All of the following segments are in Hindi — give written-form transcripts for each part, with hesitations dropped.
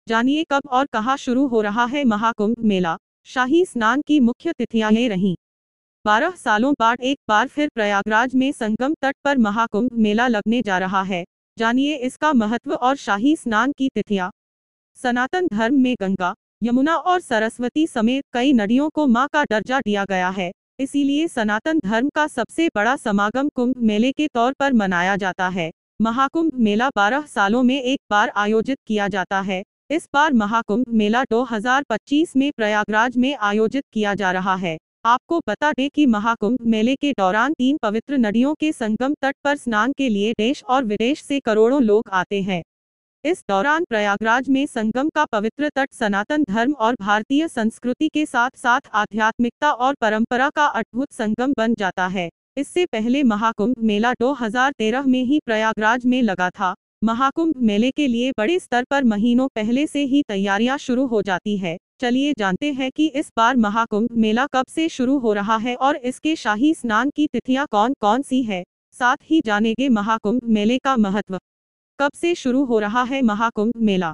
जानिए कब और कहाँ शुरू हो रहा है महाकुंभ मेला। शाही स्नान की मुख्य तिथियां ये रहीं। 12 सालों बाद एक बार फिर प्रयागराज में संगम तट पर महाकुंभ मेला लगने जा रहा है। जानिए इसका महत्व और शाही स्नान की तिथियां। सनातन धर्म में गंगा, यमुना और सरस्वती समेत कई नदियों को मां का दर्जा दिया गया है। इसीलिए सनातन धर्म का सबसे बड़ा समागम कुंभ मेले के तौर पर मनाया जाता है। महाकुंभ मेला 12 सालों में एक बार आयोजित किया जाता है। इस बार महाकुंभ मेला 2025 में प्रयागराज में आयोजित किया जा रहा है। आपको बता दें कि महाकुंभ मेले के दौरान 3 पवित्र नदियों के संगम तट पर स्नान के लिए देश और विदेश से करोड़ों लोग आते हैं। इस दौरान प्रयागराज में संगम का पवित्र तट सनातन धर्म और भारतीय संस्कृति के साथ साथ आध्यात्मिकता और परंपरा का अद्भुत संगम बन जाता है। इससे पहले महाकुंभ मेला 2013 में ही प्रयागराज में लगा था। महाकुंभ मेले के लिए बड़े स्तर पर महीनों पहले से ही तैयारियां शुरू हो जाती है। चलिए जानते हैं कि इस बार महाकुंभ मेला कब से शुरू हो रहा है और इसके शाही स्नान की तिथियां कौन कौन सी है। साथ ही जानेंगे महाकुंभ मेले का महत्व। कब से शुरू हो रहा है महाकुंभ मेला।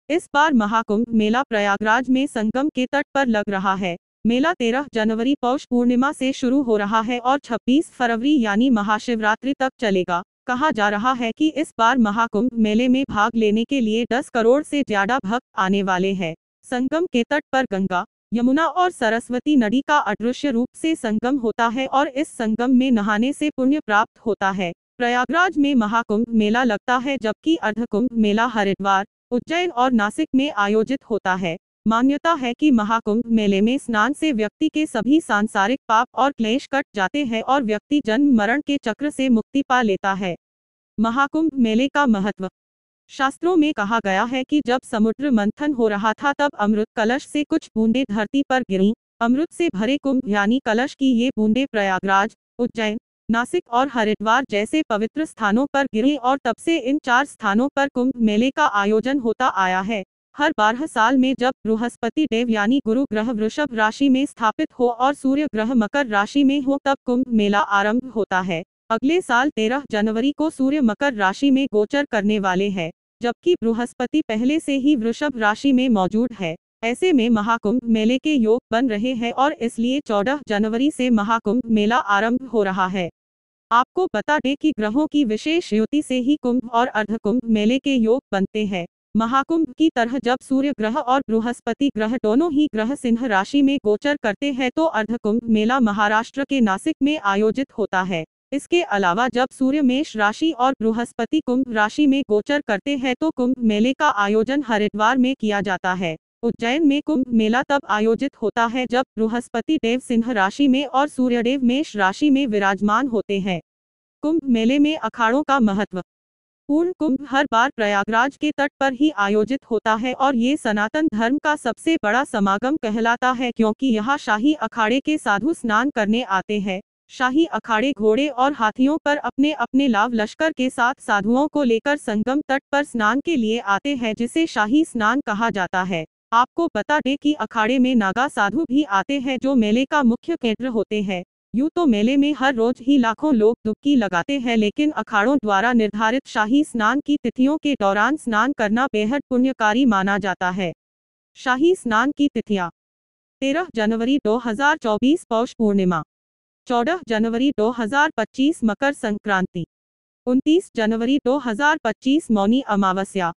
इस बार महाकुंभ मेला प्रयागराज में संगम के तट पर लग रहा है। मेला 13 जनवरी पौष पूर्णिमा से शुरू हो रहा है और 26 फरवरी यानी महाशिवरात्रि तक चलेगा। कहा जा रहा है कि इस बार महाकुंभ मेले में भाग लेने के लिए 10 करोड़ से ज्यादा भक्त आने वाले हैं। संगम के तट पर गंगा, यमुना और सरस्वती नदी का अदृश्य रूप से संगम होता है और इस संगम में नहाने से पुण्य प्राप्त होता है। प्रयागराज में महाकुंभ मेला लगता है जबकि अर्धकुंभ मेला हरिद्वार, उज्जैन और नासिक में आयोजित होता है। मान्यता है कि महाकुंभ मेले में स्नान से व्यक्ति के सभी सांसारिक पाप और क्लेश कट जाते हैं और व्यक्ति जन्म मरण के चक्र से मुक्ति पा लेता है। महाकुंभ मेले का महत्व। शास्त्रों में कहा गया है कि जब समुद्र मंथन हो रहा था तब अमृत कलश से कुछ बूंदें धरती पर गिरीं। अमृत से भरे कुंभ यानी कलश की ये बूंदें प्रयागराज, उज्जैन, नासिक और हरिद्वार जैसे पवित्र स्थानों पर गिरी और तब से इन 4 स्थानों पर कुंभ मेले का आयोजन होता आया है। हर 12 साल में जब बृहस्पति देव यानी गुरु ग्रह वृषभ राशि में स्थापित हो और सूर्य ग्रह मकर राशि में हो तब कुंभ मेला आरंभ होता है। अगले साल 13 जनवरी को सूर्य मकर राशि में गोचर करने वाले हैं, जबकि बृहस्पति पहले से ही वृषभ राशि में मौजूद है। ऐसे में महाकुंभ मेले के योग बन रहे हैं और इसलिए 14 जनवरी से महाकुंभ मेला आरंभ हो रहा है। आपको बता दें कि ग्रहों की विशेष युति से ही कुंभ और अर्धकुंभ मेले के योग बनते हैं। महाकुंभ की तरह जब सूर्य ग्रह और बृहस्पति ग्रह दोनों ही ग्रह सिंह राशि में गोचर करते हैं तो अर्धकुंभ मेला महाराष्ट्र के नासिक में आयोजित होता है। इसके अलावा जब सूर्य मेष राशि और बृहस्पति कुंभ राशि में गोचर करते हैं तो कुंभ मेले का आयोजन हरिद्वार में किया जाता है। उज्जैन में कुंभ मेला तब आयोजित होता है जब बृहस्पति देव सिंह राशि में और सूर्यदेव मेष राशि में विराजमान होते हैं। कुंभ मेले में अखाड़ों का महत्व। पूर्ण कुंभ हर बार प्रयागराज के तट पर ही आयोजित होता है और ये सनातन धर्म का सबसे बड़ा समागम कहलाता है क्योंकि यहाँ शाही अखाड़े के साधु स्नान करने आते हैं। शाही अखाड़े घोड़े और हाथियों पर अपने अपने लाव लश्कर के साथ साधुओं को लेकर संगम तट पर स्नान के लिए आते हैं जिसे शाही स्नान कहा जाता है। आपको बता दें कि अखाड़े में नागा साधु भी आते हैं जो मेले का मुख्य केंद्र होते हैं। यूँ तो मेले में हर रोज ही लाखों लोग डुबकी लगाते हैं लेकिन अखाड़ों द्वारा निर्धारित शाही स्नान की तिथियों के दौरान स्नान करना बेहद पुण्यकारी माना जाता है। शाही स्नान की तिथियां। 13 जनवरी 2024 पौष पूर्णिमा, 14 जनवरी 2025 मकर संक्रांति, 29 जनवरी 2025 मौनी अमावस्या,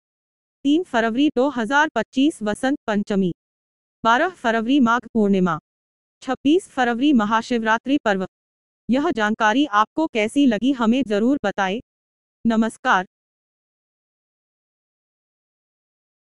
3 फरवरी 2025 वसंत पंचमी, 12 फरवरी माघ पूर्णिमा, 26 फरवरी महाशिवरात्रि पर्व। यह जानकारी आपको कैसी लगी हमें जरूर बताएं। नमस्कार।